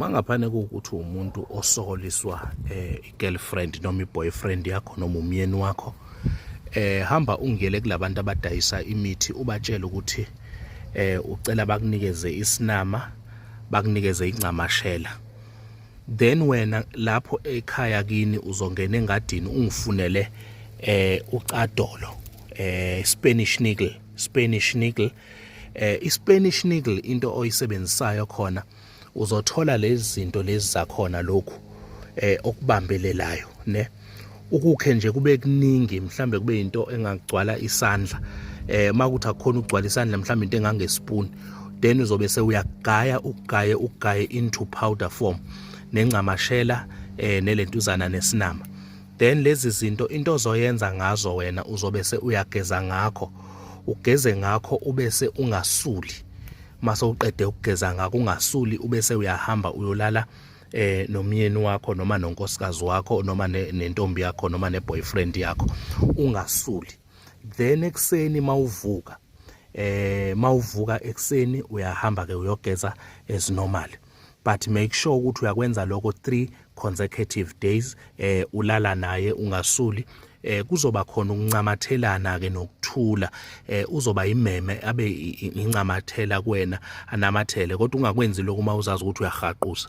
Mangaphane ukuthi umuntu osokoliswa girlfriend noma boyfriend yakho noma umyeni wakho, hamba ungiyele kulabantu abadayisa imithi ubatshela ukuthi ucela bakunikeze isinama, bakunikeze incamashela. Then wena lapho ekhaya kini uzongena engadini ungifunele ucadolo, Spanish needle. I-Spanish needle into oyisebenzisayo khona uzothola lezi zinto lezi zakhona lokhu okubambelelayo ne ukukhe nje kube kuningi, mhlambe kube into engagcwala isandla, makuthi akukhona ukugcwala isandla mhlambe into engangespoon, then uzobe sewuyagaya ugaye into powder form nencamashela nelentuzana nesinama. Then lezi zinto into ozoyenza ngazo wena uzobe uyageza ngakho, ugeze ngakho ubese ungasuli. Mase uqede ukugeza ngakho ungasuli ubese uyahamba uyolala nomyeni wakho noma nonkosikazi wakho noma nentombi yakho noma neboyfriend yakho ungasuli. Then ekseni mawuvuka ekseni uyahamba ke uyogeza as normal, but make sure ukuthi uyakwenza lokho 3 consecutive days, ulala naye ungasuli. Kuzoba khona ukuncamathelana ke nokuthula, uzoba imeme abe incamathela kuwena anamathele, kodwa ungakwenzi lokho uma uzazi ukuthi uyahaquza.